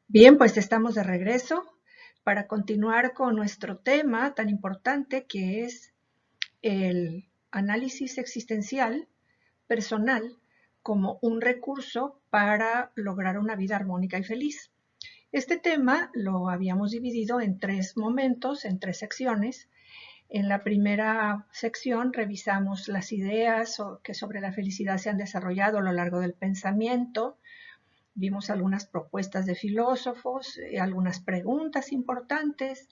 Bien, pues estamos de regreso para continuar con nuestro tema tan importante que es el análisis existencial personal como un recurso para lograr una vida armónica y feliz. Este tema lo habíamos dividido en tres momentos, en tres secciones. En la primera sección revisamos las ideas que sobre la felicidad se han desarrollado a lo largo del pensamiento. Vimos algunas propuestas de filósofos, algunas preguntas importantes.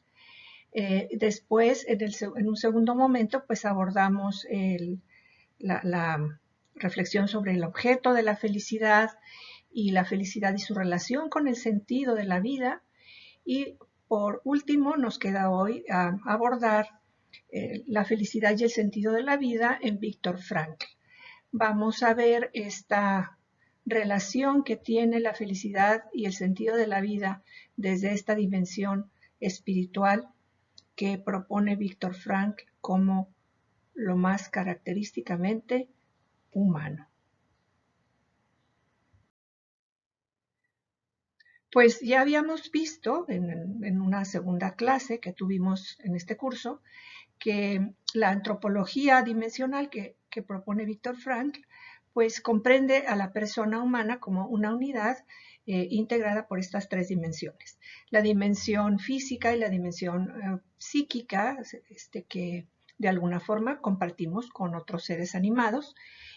Después, en un segundo momento, pues abordamos la reflexión sobre el objeto de la felicidad y su relación con el sentido de la vida. Y por último, nos queda hoy abordar la felicidad y el sentido de la vida en Viktor Frankl. Vamos a ver esta relación que tiene la felicidad y el sentido de la vida desde esta dimensión espiritual que propone Viktor Frankl como lo más característicamente humano. Pues ya habíamos visto en una segunda clase que tuvimos en este curso que la antropología dimensional que propone Viktor Frankl pues comprende a la persona humana como una unidad integrada por estas tres dimensiones. La dimensión física y la dimensión psíquica, que de alguna forma compartimos con otros seres animados,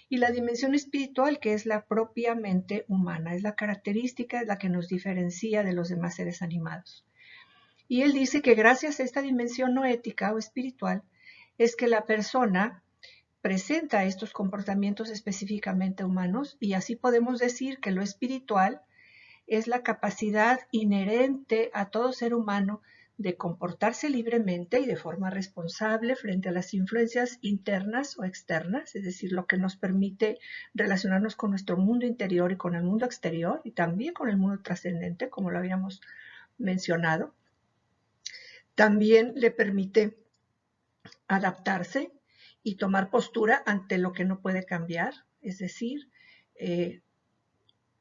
y la dimensión espiritual, que es la propiamente humana, es la característica, es la que nos diferencia de los demás seres animados. Y él dice que gracias a esta dimensión no ética o espiritual es que la persona presenta estos comportamientos específicamente humanos, y así podemos decir que lo espiritual es la capacidad inherente a todo ser humano de comportarse libremente y de forma responsable frente a las influencias internas o externas, es decir, lo que nos permite relacionarnos con nuestro mundo interior y con el mundo exterior y también con el mundo trascendente, como lo habíamos mencionado. También le permite adaptarse y tomar postura ante lo que no puede cambiar, es decir,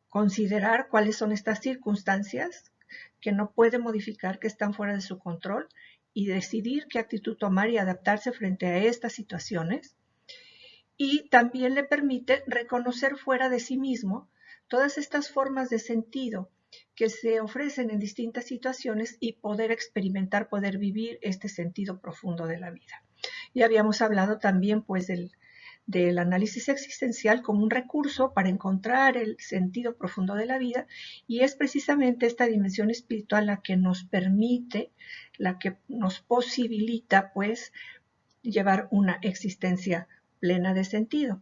considerar cuáles son estas circunstancias que no puede modificar, que están fuera de su control, y decidir qué actitud tomar y adaptarse frente a estas situaciones. Y también le permite reconocer fuera de sí mismo todas estas formas de sentido que se ofrecen en distintas situaciones y poder experimentar, poder vivir este sentido profundo de la vida. Ya habíamos hablado también pues del análisis existencial como un recurso para encontrar el sentido profundo de la vida, y es precisamente esta dimensión espiritual la que nos permite, la que nos posibilita pues llevar una existencia plena de sentido.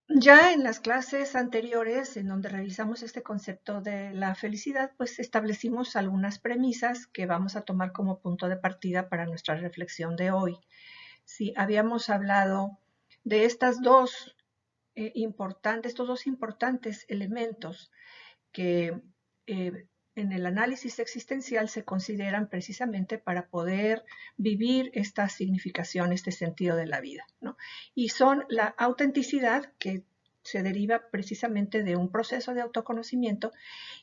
Ya en las clases anteriores, en donde revisamos este concepto de la felicidad, pues establecimos algunas premisas que vamos a tomar como punto de partida para nuestra reflexión de hoy. Sí, habíamos hablado de estos dos importantes elementos que en el análisis existencial se consideran precisamente para poder vivir esta significación, este sentido de la vida, ¿no? Y son la autenticidad, que se deriva precisamente de un proceso de autoconocimiento,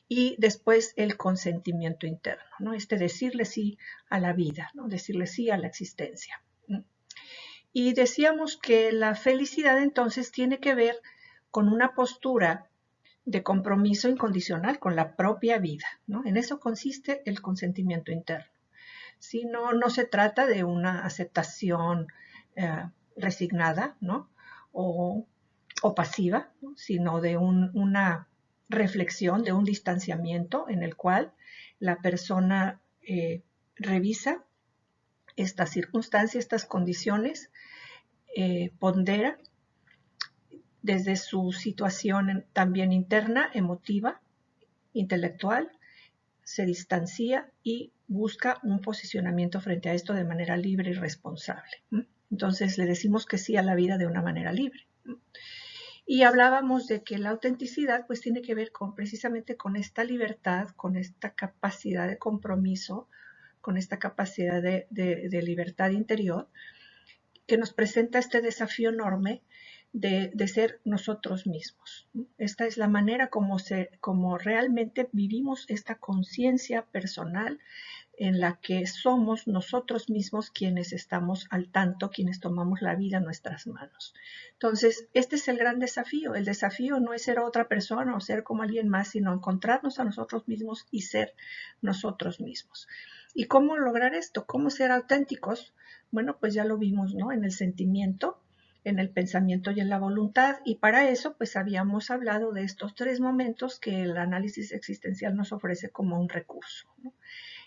y después el consentimiento interno, ¿no? Decirle sí a la vida, ¿no? Decirle sí a la existencia. Y decíamos que la felicidad entonces tiene que ver con una postura de compromiso incondicional con la propia vida, ¿no? En eso consiste el consentimiento interno. Si no se trata de una aceptación resignada, ¿no? O pasiva, ¿no? Sino de una reflexión, de un distanciamiento en el cual la persona revisa estas circunstancias, estas condiciones, pondera desde su situación también interna, emotiva, intelectual, se distancia y busca un posicionamiento frente a esto de manera libre y responsable. Entonces le decimos que sí a la vida de una manera libre. Y hablábamos de que la autenticidad pues tiene que ver precisamente con esta libertad, con esta capacidad de compromiso, con esta capacidad de libertad interior, que nos presenta este desafío enorme de ser nosotros mismos. Esta es la manera como realmente vivimos esta conciencia personal en la que somos nosotros mismos quienes estamos al tanto, quienes tomamos la vida en nuestras manos. Entonces, este es el gran desafío. El desafío no es ser otra persona o ser como alguien más, sino encontrarnos a nosotros mismos y ser nosotros mismos. ¿Y cómo lograr esto? ¿Cómo ser auténticos? Bueno, pues ya lo vimos, ¿no? En el sentimiento, en el pensamiento y en la voluntad. Y para eso, pues habíamos hablado de estos 3 momentos que el análisis existencial nos ofrece como un recurso, ¿no?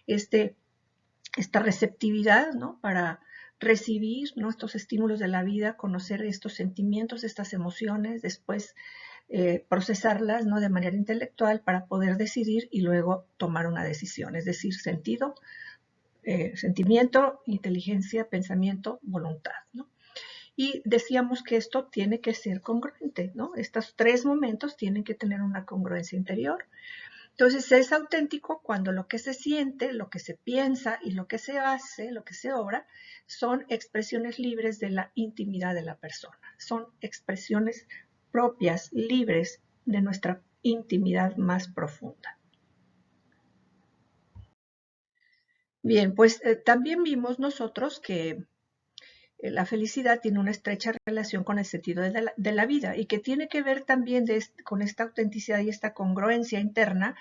Esta receptividad, ¿no? Para recibir, ¿no? Estos estímulos de la vida, conocer estos sentimientos, estas emociones, después procesarlas, ¿no? De manera intelectual para poder decidir y luego tomar una decisión, es decir, sentimiento, inteligencia, pensamiento, voluntad, ¿no? Y decíamos que esto tiene que ser congruente, ¿no? Estos 3 momentos tienen que tener una congruencia interior. Entonces es auténtico cuando lo que se siente, lo que se piensa y lo que se hace, lo que se obra, son expresiones libres de la intimidad de la persona. Son expresiones propias, libres de nuestra intimidad más profunda. Bien, pues también vimos nosotros que la felicidad tiene una estrecha relación con el sentido de la vida y que tiene que ver también con esta autenticidad y esta congruencia interna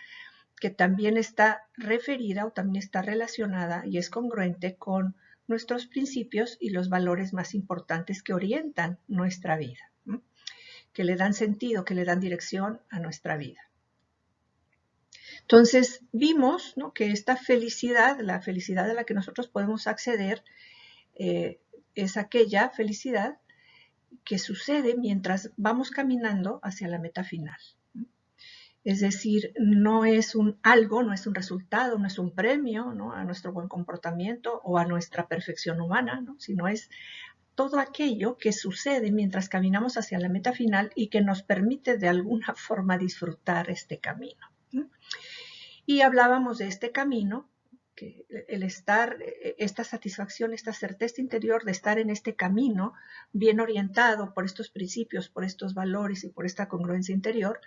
que también está referida o también está relacionada y es congruente con nuestros principios y los valores más importantes que orientan nuestra vida, ¿no? Que le dan sentido, que le dan dirección a nuestra vida. Entonces vimos, ¿no? Que esta felicidad, la felicidad a la que nosotros podemos acceder, es aquella felicidad que sucede mientras vamos caminando hacia la meta final. Es decir, no es un algo, no es un resultado, no es un premio, ¿no? A nuestro buen comportamiento o a nuestra perfección humana, ¿no? Sino es todo aquello que sucede mientras caminamos hacia la meta final y que nos permite de alguna forma disfrutar este camino, ¿no? Y hablábamos de este camino, que el estar, esta satisfacción, esta certeza interior de estar en este camino bien orientado por estos principios, por estos valores y por esta congruencia interior,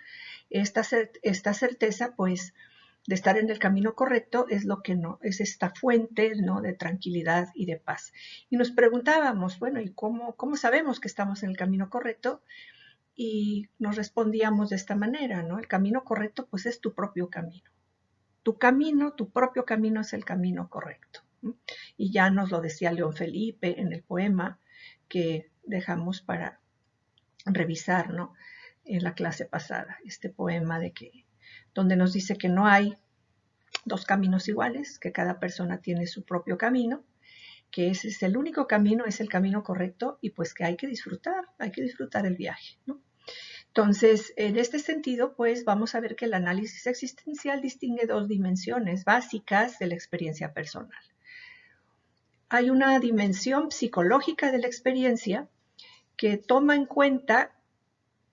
esta certeza, pues, de estar en el camino correcto es lo que no, es esta fuente, ¿no? De tranquilidad y de paz. Y nos preguntábamos, bueno, ¿y cómo sabemos que estamos en el camino correcto? Y nos respondíamos de esta manera, ¿no? El camino correcto, pues, es tu propio camino. Tu camino, tu propio camino es el camino correcto. Y ya nos lo decía León Felipe en el poema que dejamos para revisar, ¿no? En la clase pasada, este poema donde nos dice que no hay 2 caminos iguales, que cada persona tiene su propio camino, que ese es el único camino, es el camino correcto y pues que hay que disfrutar el viaje, ¿no? Entonces, en este sentido, pues vamos a ver que el análisis existencial distingue 2 dimensiones básicas de la experiencia personal. Hay una dimensión psicológica de la experiencia que toma en cuenta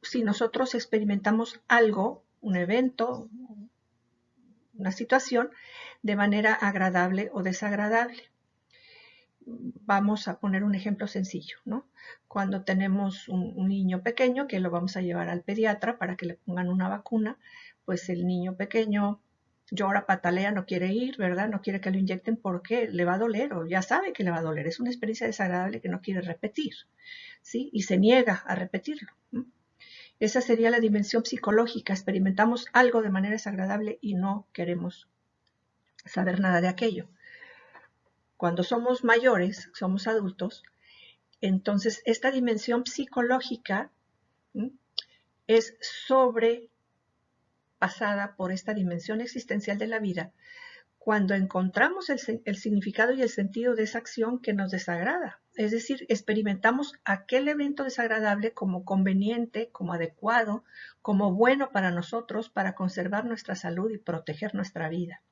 si nosotros experimentamos algo, un evento, una situación, de manera agradable o desagradable. Vamos a poner un ejemplo sencillo, ¿no? Cuando tenemos un niño pequeño que lo vamos a llevar al pediatra para que le pongan una vacuna, pues el niño pequeño llora, patalea, no quiere ir, ¿verdad? No quiere que lo inyecten porque le va a doler o ya sabe que le va a doler. Es una experiencia desagradable que no quiere repetir, ¿sí? Y se niega a repetirlo, ¿no? Esa sería la dimensión psicológica. Experimentamos algo de manera desagradable y no queremos saber nada de aquello. Cuando somos mayores, somos adultos, entonces esta dimensión psicológica, ¿sí?, es sobrepasada por esta dimensión existencial de la vida cuando encontramos el significado y el sentido de esa acción que nos desagrada. Es decir, experimentamos aquel evento desagradable como conveniente, como adecuado, como bueno para nosotros, para conservar nuestra salud y proteger nuestra vida.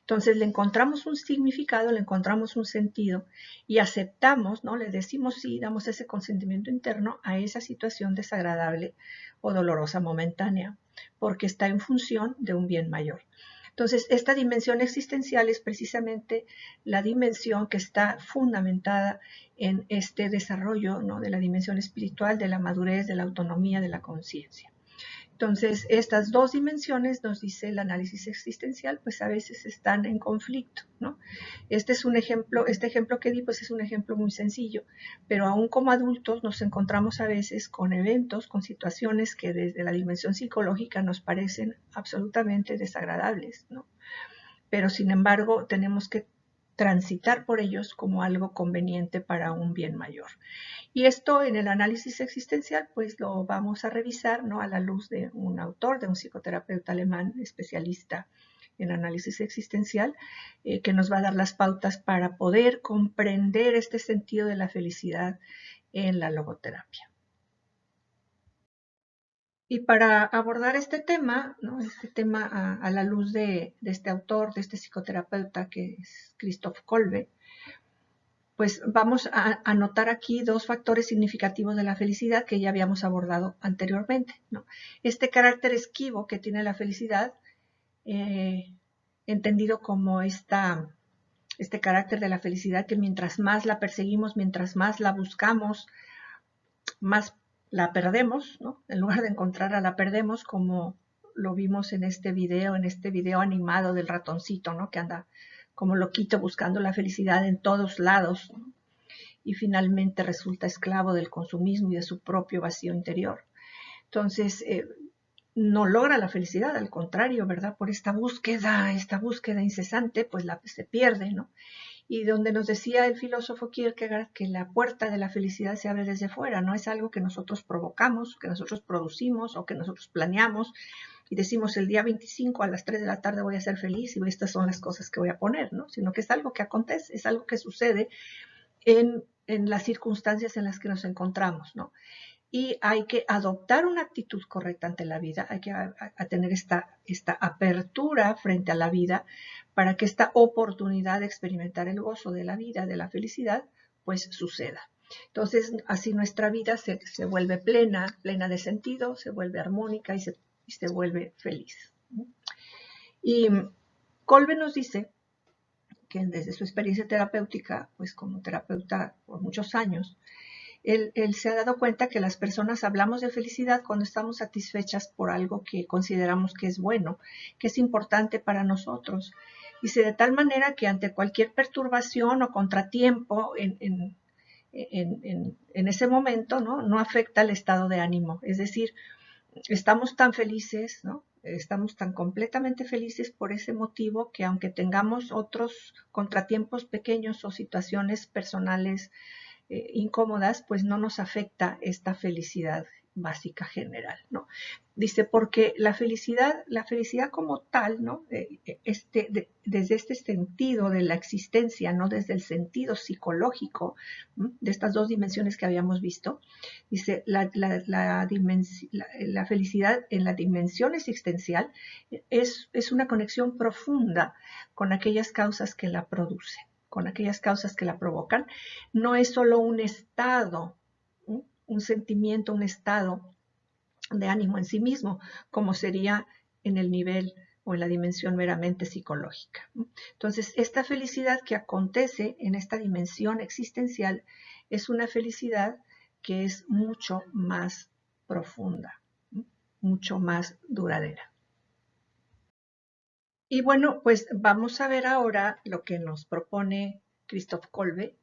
Entonces le encontramos un significado, le encontramos un sentido y aceptamos, ¿no? Le decimos sí, damos ese consentimiento interno a esa situación desagradable o dolorosa momentánea, porque está en función de un bien mayor. Entonces, esta dimensión existencial es precisamente la dimensión que está fundamentada en este desarrollo, ¿no?, de la dimensión espiritual, de la madurez, de la autonomía, de la conciencia. Entonces, estas dos dimensiones, nos dice el análisis existencial, pues a veces están en conflicto, ¿no? Este ejemplo que di, pues es un ejemplo muy sencillo, pero aún como adultos nos encontramos a veces con eventos, con situaciones que desde la dimensión psicológica nos parecen absolutamente desagradables, ¿no? Pero sin embargo tenemos que transitar por ellos como algo conveniente para un bien mayor. Y esto en el análisis existencial pues lo vamos a revisar, ¿no?, a la luz de un autor, de un psicoterapeuta alemán especialista en análisis existencial, que nos va a dar las pautas para poder comprender este sentido de la felicidad en la logoterapia. Y para abordar este tema, ¿no?, a la luz de este autor, de este psicoterapeuta que es Christoph Kolbe, pues vamos a anotar aquí dos factores significativos de la felicidad que ya habíamos abordado anteriormente, ¿no? Este carácter esquivo que tiene la felicidad, entendido como este carácter de la felicidad que mientras más la perseguimos, mientras más la buscamos, más la perdemos, ¿no? En lugar de encontrarla, la perdemos, como lo vimos en este video animado del ratoncito, ¿no?, que anda como loquito buscando la felicidad en todos lados, ¿no?, y finalmente resulta esclavo del consumismo y de su propio vacío interior. Entonces, no logra la felicidad, al contrario, ¿verdad? Por esta búsqueda incesante, pues se pierde, ¿no? Y donde nos decía el filósofo Kierkegaard que la puerta de la felicidad se abre desde fuera, no es algo que nosotros provocamos, que nosotros producimos o que nosotros planeamos y decimos el día 25 a las 3 de la tarde voy a ser feliz y estas son las cosas que voy a poner, ¿no? Sino que es algo que acontece, es algo que sucede en las circunstancias en las que nos encontramos, ¿no? Y hay que adoptar una actitud correcta ante la vida, hay que tener esta apertura frente a la vida para que esta oportunidad de experimentar el gozo de la vida, de la felicidad, pues suceda. Entonces, así nuestra vida se vuelve plena de sentido, se vuelve armónica y se vuelve feliz. Y Kolbe nos dice que desde su experiencia terapéutica, pues como terapeuta por muchos años, él se ha dado cuenta que las personas hablamos de felicidad cuando estamos satisfechas por algo que consideramos que es bueno, que es importante para nosotros. Dice, de tal manera que ante cualquier perturbación o contratiempo en ese momento, ¿no?, no afecta el estado de ánimo. Es decir, estamos tan felices, ¿no?, estamos tan completamente felices por ese motivo que aunque tengamos otros contratiempos pequeños o situaciones personales incómodas, pues no nos afecta esta felicidad básica general, ¿no? Dice, porque la felicidad como tal, ¿no?, desde este sentido de la existencia, no desde el sentido psicológico, ¿no?, de estas dos dimensiones que habíamos visto, dice, la felicidad en la dimensión existencial es una conexión profunda con aquellas causas que la producen, con aquellas causas que la provocan. No es solo un estado, un sentimiento, un estado de ánimo en sí mismo, como sería en el nivel o en la dimensión meramente psicológica. Entonces, esta felicidad que acontece en esta dimensión existencial es una felicidad que es mucho más profunda, mucho más duradera. Y bueno, pues vamos a ver ahora lo que nos propone Christoph Kolbe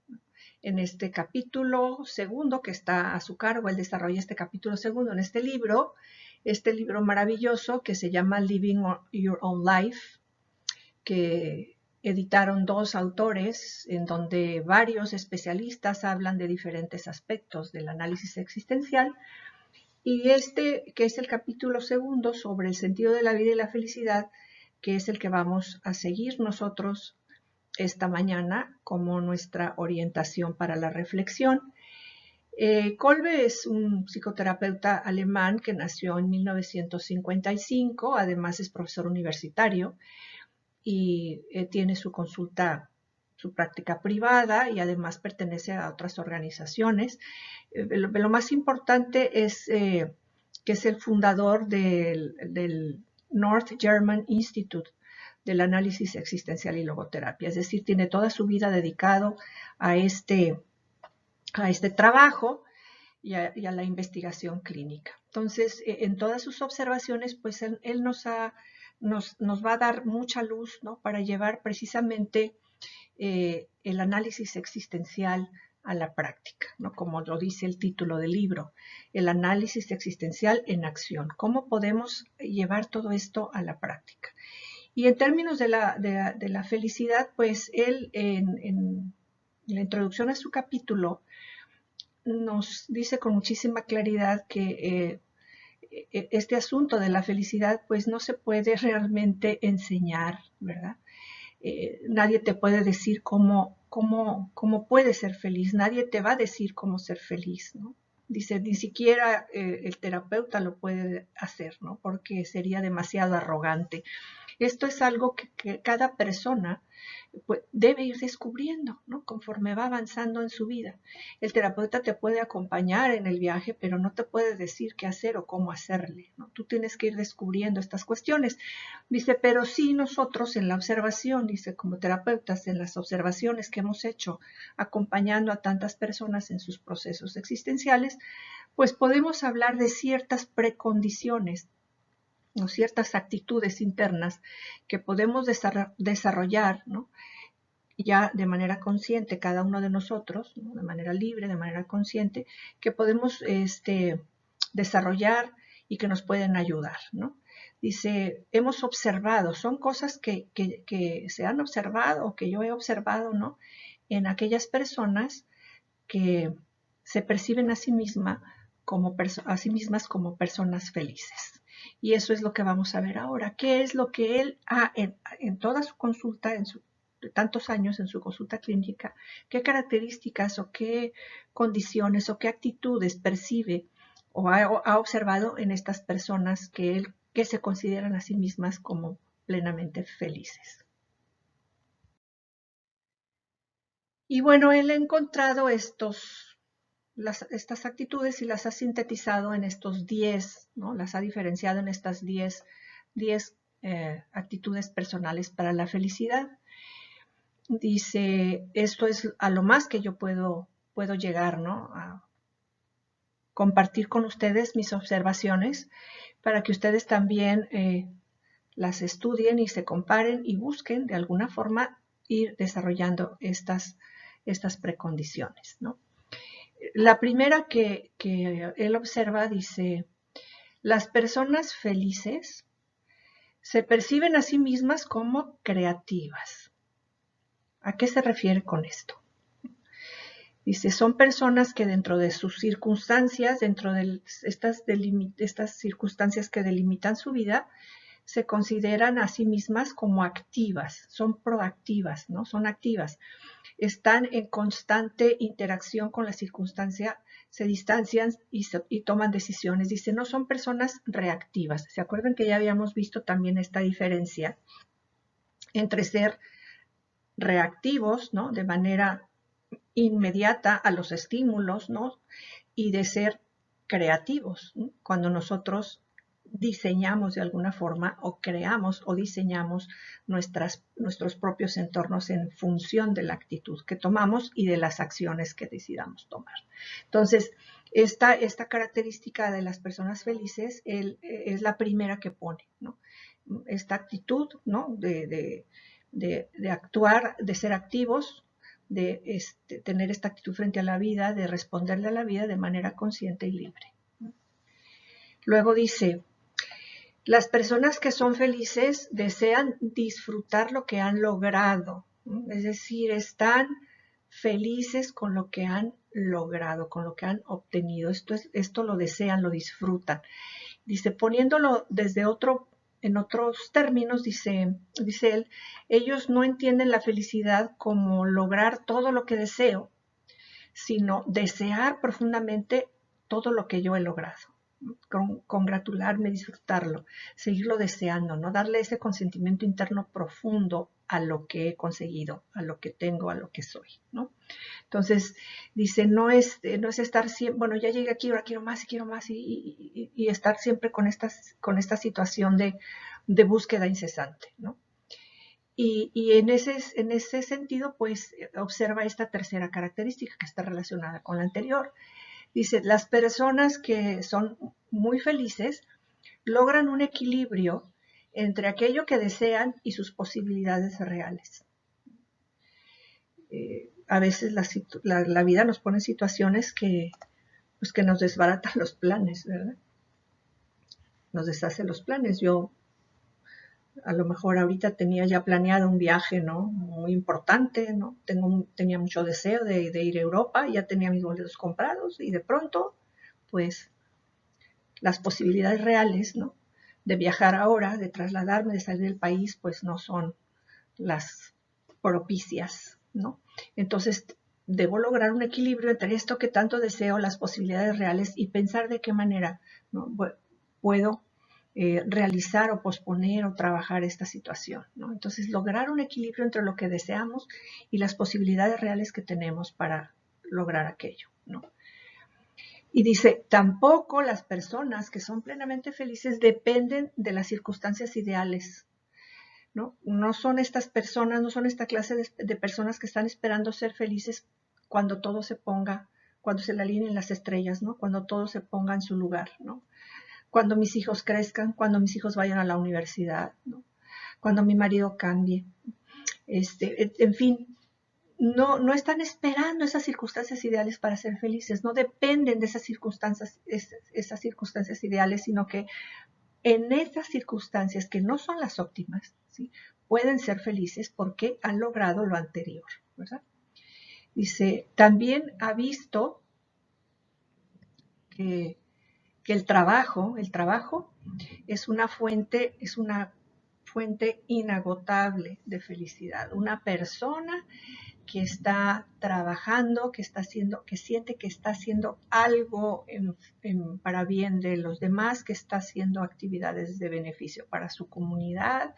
en este capítulo segundo que está a su cargo. Él desarrolla este capítulo segundo en este libro maravilloso que se llama Living Your Own Life, que editaron dos autores en donde varios especialistas hablan de diferentes aspectos del análisis existencial. Y que es el capítulo segundo sobre el sentido de la vida y la felicidad, que es el que vamos a seguir nosotros esta mañana como nuestra orientación para la reflexión. Kolbe es un psicoterapeuta alemán que nació en 1955, además es profesor universitario y tiene su práctica privada y además pertenece a otras organizaciones. Lo más importante es que es el fundador del North German Institute, del análisis existencial y logoterapia. Es decir, tiene toda su vida dedicado a este trabajo y a la investigación clínica. Entonces, en todas sus observaciones, pues él nos va a dar mucha luz, ¿no?, para llevar precisamente el análisis existencial a la práctica, ¿no?, como lo dice el título del libro, el análisis existencial en acción. ¿Cómo podemos llevar todo esto a la práctica? Y en términos de la felicidad, pues él en la introducción a su capítulo nos dice con muchísima claridad que este asunto de la felicidad pues no se puede realmente enseñar, ¿verdad? Nadie te puede decir cómo puedes ser feliz, nadie te va a decir cómo ser feliz, ¿no? Dice, ni siquiera el terapeuta lo puede hacer, ¿no?, porque sería demasiado arrogante. Esto es algo que cada persona pues, debe ir descubriendo, ¿no?, conforme va avanzando en su vida. El terapeuta te puede acompañar en el viaje, pero no te puede decir qué hacer o cómo hacerle, ¿no? Tú tienes que ir descubriendo estas cuestiones. Dice, pero sí nosotros en la observación, dice, como terapeutas, en las observaciones que hemos hecho acompañando a tantas personas en sus procesos existenciales, pues podemos hablar de ciertas precondiciones o ciertas actitudes internas que podemos desarrollar, ¿no?, ya de manera consciente cada uno de nosotros, ¿no?, de manera libre, de manera consciente, que podemos desarrollar y que nos pueden ayudar, ¿no? Dice, hemos observado, son cosas que se han observado o que yo he observado, ¿no?, en aquellas personas que se perciben a sí mismas como personas felices. Y eso es lo que vamos a ver ahora. ¿Qué es lo que él en toda su consulta, de tantos años en su consulta clínica, qué características o qué condiciones o qué actitudes percibe o ha observado en estas personas que se consideran a sí mismas como plenamente felices? Y bueno, él ha encontrado estas actitudes y las ha sintetizado en estos 10, ¿no? Las ha diferenciado en estas 10 actitudes personales para la felicidad. Dice, esto es a lo más que yo puedo llegar, ¿no?, a compartir con ustedes mis observaciones para que ustedes también las estudien y se comparen y busquen de alguna forma ir desarrollando estas precondiciones, ¿no? La primera que él observa dice, las personas felices se perciben a sí mismas como creativas. ¿A qué se refiere con esto? Dice, son personas que dentro de sus circunstancias, dentro de estas circunstancias que delimitan su vida, se consideran a sí mismas como activas, son proactivas, ¿no? Son activas. Están en constante interacción con la circunstancia, se distancian y toman decisiones. Dice, no son personas reactivas. ¿Se acuerdan que ya habíamos visto también esta diferencia entre ser reactivos, ¿no?, de manera inmediata a los estímulos, ¿no?, y de ser creativos, ¿no?, cuando nosotros diseñamos de alguna forma o creamos o diseñamos nuestros propios entornos en función de la actitud que tomamos y de las acciones que decidamos tomar. Entonces, esta característica de las personas felices es la primera que pone, ¿no?, esta actitud, ¿no?, de actuar, de ser activos, de tener esta actitud frente a la vida, de responderle a la vida de manera consciente y libre. Luego dice, las personas que son felices desean disfrutar lo que han logrado, ¿no?, es decir, están felices con lo que han logrado, con lo que han obtenido. Esto lo desean, lo disfrutan. Dice, poniéndolo en otros términos, dice él, ellos no entienden la felicidad como lograr todo lo que deseo, sino desear profundamente todo lo que yo he logrado, congratularme, disfrutarlo, seguirlo deseando, ¿no?, darle ese consentimiento interno profundo a lo que he conseguido, a lo que tengo, a lo que soy, ¿no? Entonces, dice, no es estar siempre, bueno, ya llegué aquí, ahora quiero más y estar siempre con esta situación de búsqueda incesante, ¿no? Y en ese sentido, pues observa esta tercera característica que está relacionada con la anterior. Dice, las personas que son muy felices logran un equilibrio entre aquello que desean y sus posibilidades reales. A veces la vida nos pone en situaciones pues que nos desbaratan los planes, ¿verdad? Nos deshace los planes. Yo a lo mejor ahorita tenía ya planeado un viaje, ¿no? Muy importante, ¿no? Tenía mucho deseo de ir a Europa, ya tenía mis boletos comprados y de pronto, pues, las posibilidades reales, ¿no? De viajar ahora, de trasladarme, de salir del país, pues no son las propicias, ¿no? Entonces, debo lograr un equilibrio entre esto que tanto deseo, las posibilidades reales y pensar de qué manera, ¿no? Puedo realizar o posponer o trabajar esta situación, ¿no? Entonces, lograr un equilibrio entre lo que deseamos y las posibilidades reales que tenemos para lograr aquello, ¿no? Y dice, tampoco las personas que son plenamente felices dependen de las circunstancias ideales, ¿no? No son estas personas, no son esta clase de personas que están esperando ser felices cuando todo se ponga, cuando se le alineen las estrellas, ¿no? Cuando todo se ponga en su lugar, ¿no? Cuando mis hijos crezcan, cuando mis hijos vayan a la universidad, ¿no? Cuando mi marido cambie. En fin, no están esperando esas circunstancias ideales para ser felices, no dependen de esas circunstancias ideales, sino que en esas circunstancias que no son las óptimas, ¿sí? Pueden ser felices porque han logrado lo anterior, ¿verdad? Dice, también ha visto que el trabajo es una fuente inagotable de felicidad. Una persona que está trabajando, que siente que está haciendo algo para bien de los demás, que está haciendo actividades de beneficio para su comunidad,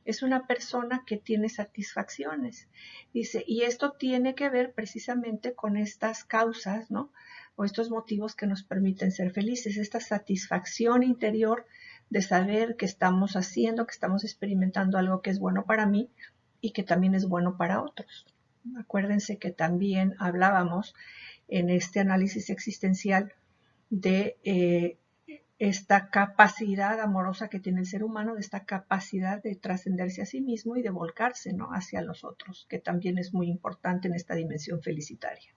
es una persona que tiene satisfacciones. Dice, y esto tiene que ver precisamente con estas causas, ¿no? O estos motivos que nos permiten ser felices, esta satisfacción interior de saber que estamos haciendo, que estamos experimentando algo que es bueno para mí y que también es bueno para otros. Acuérdense que también hablábamos en este análisis existencial de esta capacidad amorosa que tiene el ser humano, de esta capacidad de trascenderse a sí mismo y de volcarse, ¿no? Hacia los otros, que también es muy importante en esta dimensión felicitaria.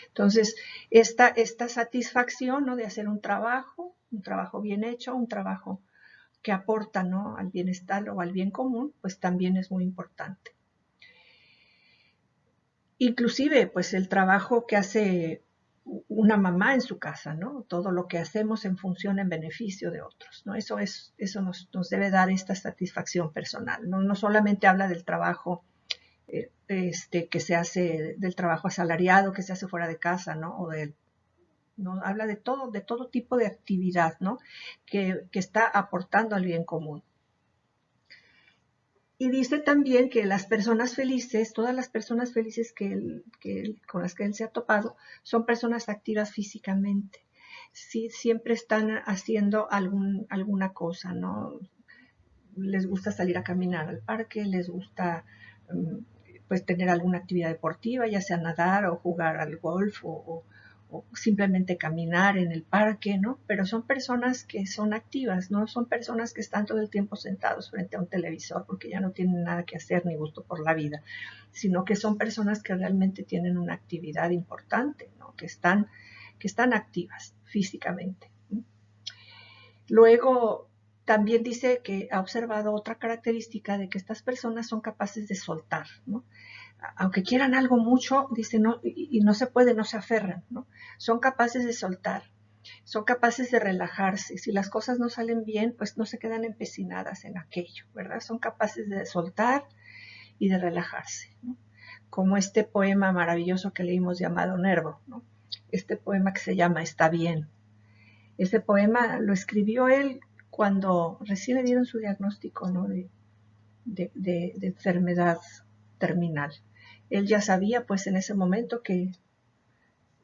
Entonces, esta satisfacción, ¿no? De hacer un trabajo bien hecho, un trabajo que aporta, ¿no? Al bienestar o al bien común, pues también es muy importante. Inclusive, pues el trabajo que hace una mamá en su casa, ¿no? Todo lo que hacemos en función, en beneficio de otros, ¿no? Eso nos debe dar esta satisfacción personal, ¿no? No solamente habla del trabajo que se hace, del trabajo asalariado que se hace fuera de casa, ¿no? ¿no? Habla de todo tipo de actividad, ¿no? Que está aportando al bien común. Y dice también que las personas felices, todas las personas felices con las que él se ha topado, son personas activas físicamente. Sí, siempre están haciendo alguna cosa, ¿no? Les gusta salir a caminar al parque, les gusta pues tener alguna actividad deportiva, ya sea nadar o jugar al golf o simplemente caminar en el parque, ¿no? Pero son personas que son activas, no son personas que están todo el tiempo sentados frente a un televisor porque ya no tienen nada que hacer ni gusto por la vida, sino que son personas que realmente tienen una actividad importante, ¿no? Que están activas físicamente. Luego, también dice que ha observado otra característica de que estas personas son capaces de soltar, ¿no? Aunque quieran algo mucho, dice, no, y no se puede, no se aferran, ¿no? Son capaces de soltar, son capaces de relajarse. Si las cosas no salen bien, pues no se quedan empecinadas en aquello, ¿verdad? Son capaces de soltar y de relajarse, ¿no? Como este poema maravilloso que leímos llamado Nervo, ¿no? Este poema que se llama Está bien. Este poema lo escribió él cuando recién le dieron su diagnóstico, ¿no? de enfermedad terminal. Él ya sabía pues en ese momento que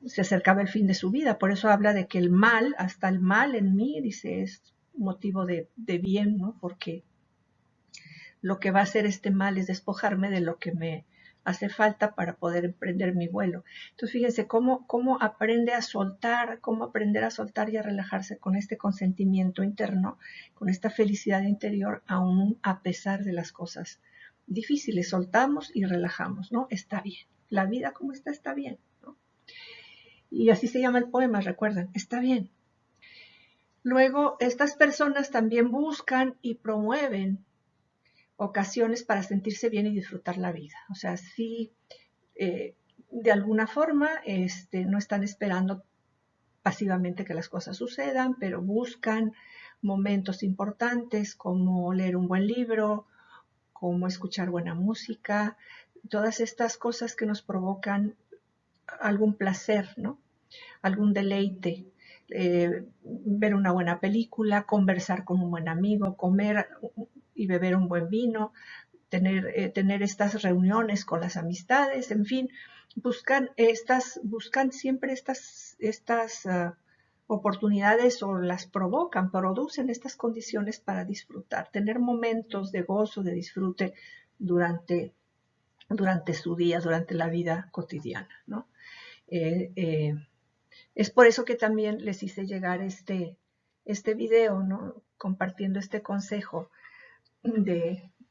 se acercaba el fin de su vida, por eso habla de que el mal, hasta el mal en mí, dice, es motivo de bien, ¿no? Porque lo que va a hacer este mal es despojarme de lo que me hace falta para poder emprender mi vuelo. Entonces, fíjense cómo aprende a soltar, cómo aprender a soltar y a relajarse con este consentimiento interno, con esta felicidad interior, aún a pesar de las cosas difíciles. Soltamos y relajamos, ¿no? Está bien. La vida como está bien, ¿no? Y así se llama el poema, recuerdan, está bien. Luego, estas personas también buscan y promueven ocasiones para sentirse bien y disfrutar la vida. O sea, sí, de alguna forma no están esperando pasivamente que las cosas sucedan, pero buscan momentos importantes como leer un buen libro, como escuchar buena música, todas estas cosas que nos provocan algún placer, ¿no? Algún deleite, ver una buena película, conversar con un buen amigo, comer y beber un buen vino, tener estas reuniones con las amistades, en fin, buscan siempre estas oportunidades o las provocan, producen estas condiciones para disfrutar, tener momentos de gozo, de disfrute durante su día, durante la vida cotidiana, ¿no? Es por eso que también les hice llegar este video, ¿no? Compartiendo este consejo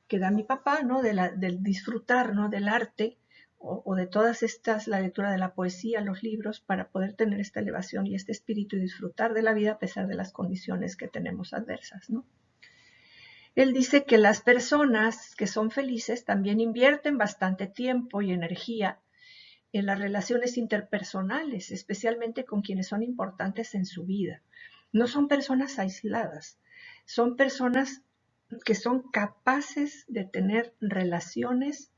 que da mi papá, ¿no? Del disfrutar, ¿no? Del arte o de todas estas, la lectura de la poesía, los libros, para poder tener esta elevación y este espíritu y disfrutar de la vida a pesar de las condiciones que tenemos adversas, ¿no? Él dice que las personas que son felices también invierten bastante tiempo y energía en las relaciones interpersonales, especialmente con quienes son importantes en su vida. No son personas aisladas, son personas que son capaces de tener relaciones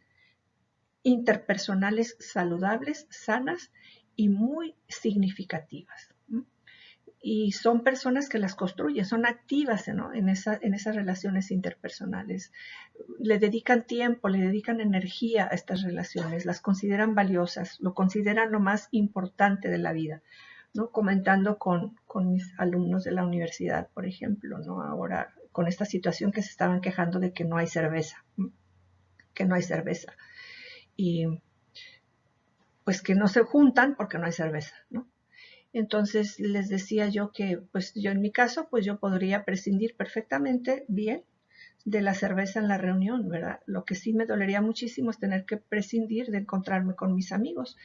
interpersonales saludables, sanas y muy significativas. Y son personas que las construyen, son activas, ¿no? en esas relaciones interpersonales. Le dedican tiempo, le dedican energía a estas relaciones, las consideran valiosas, lo consideran lo más importante de la vida, ¿no? Comentando con mis alumnos de la universidad, por ejemplo, ¿no? Ahora con esta situación que se estaban quejando de que no hay cerveza, y pues que no se juntan porque no hay cerveza, ¿no? Entonces les decía yo que, pues yo en mi caso, pues yo podría prescindir perfectamente bien de la cerveza en la reunión, ¿verdad? Lo que sí me dolería muchísimo es tener que prescindir de encontrarme con mis amigos.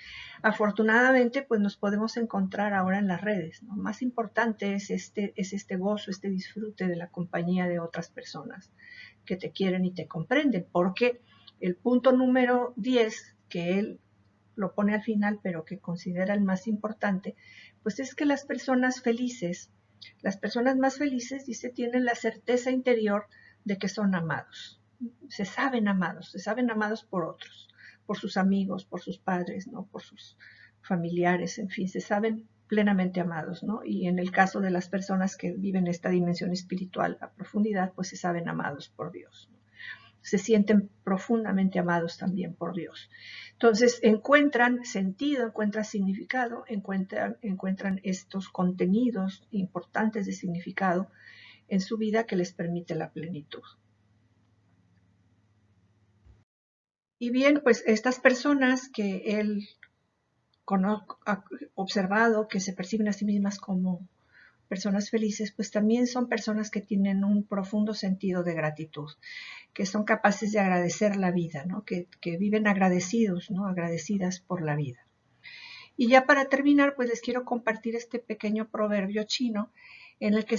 Afortunadamente, pues nos podemos encontrar ahora en las redes, ¿no? Más importante es este gozo, este disfrute de la compañía de otras personas que te quieren y te comprenden, porque el punto número 10, que él lo pone al final, pero que considera el más importante, pues es que las personas más felices, dice, tienen la certeza interior de que son amados. Se saben amados por otros, por sus amigos, por sus padres, ¿no? Por sus familiares, en fin, se saben plenamente amados, ¿no? Y en el caso de las personas que viven esta dimensión espiritual a profundidad, pues se saben amados por Dios, ¿no? Se sienten profundamente amados también por Dios. Entonces encuentran sentido, encuentran significado, encuentran estos contenidos importantes de significado en su vida que les permite la plenitud. Y bien, pues estas personas que él ha observado, que se perciben a sí mismas como personas felices, pues también son personas que tienen un profundo sentido de gratitud, que son capaces de agradecer la vida, ¿no? que viven agradecidos, ¿no? Agradecidas por la vida. Y ya para terminar, pues les quiero compartir este pequeño proverbio chino en el que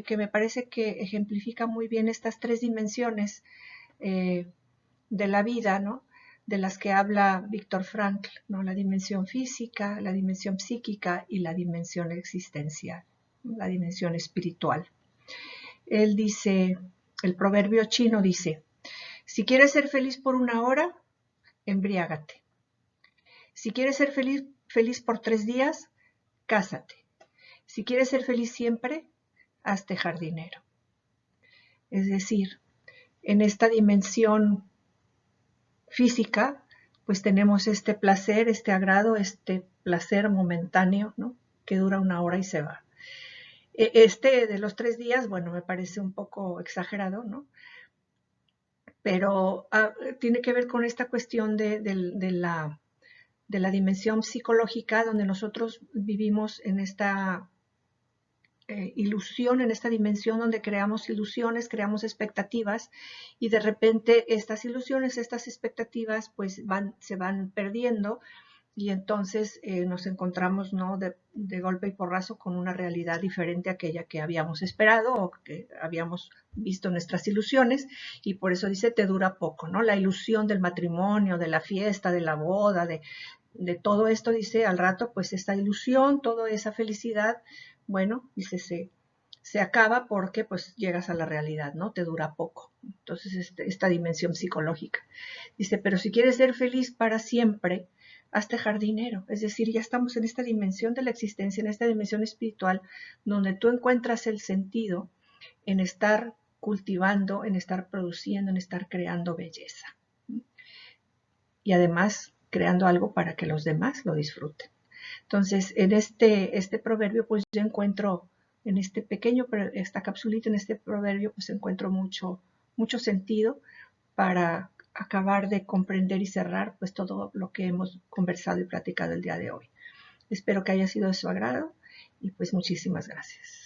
que me parece que ejemplifica muy bien estas tres dimensiones de la vida, ¿no? De las que habla Viktor Frankl, ¿no? La dimensión física, la dimensión psíquica y la dimensión existencial, la dimensión espiritual. Él dice, el proverbio chino dice, si quieres ser feliz por una hora, embriágate. Si quieres ser feliz por 3 días, cásate. Si quieres ser feliz siempre, hazte jardinero. Es decir, en esta dimensión física, pues tenemos este placer, este agrado, este placer momentáneo, ¿no? Que dura 1 hora y se va. De los 3 días, bueno, me parece un poco exagerado, ¿no? pero tiene que ver con esta cuestión de la dimensión psicológica, donde nosotros vivimos en esta ilusión, en esta dimensión donde creamos ilusiones, creamos expectativas, y de repente estas ilusiones, estas expectativas pues se van perdiendo, y entonces nos encontramos, ¿no?, de golpe y porrazo con una realidad diferente a aquella que habíamos esperado o que habíamos visto en nuestras ilusiones. Y por eso dice, te dura poco, ¿no? La ilusión del matrimonio, de la fiesta, de la boda, de todo esto, dice, al rato pues esta ilusión, toda esa felicidad, bueno, dice, se acaba porque pues llegas a la realidad, ¿no? Te dura poco. Entonces esta dimensión psicológica. Dice, pero si quieres ser feliz para siempre, hazte jardinero. Es decir, ya estamos en esta dimensión de la existencia, en esta dimensión espiritual, donde tú encuentras el sentido en estar cultivando, en estar produciendo, en estar creando belleza. Y además creando algo para que los demás lo disfruten. Entonces, en este proverbio, pues yo encuentro, en este pequeño, esta capsulita, en este proverbio, pues encuentro mucho sentido para acabar de comprender y cerrar pues todo lo que hemos conversado y platicado el día de hoy. Espero que haya sido de su agrado y pues muchísimas gracias.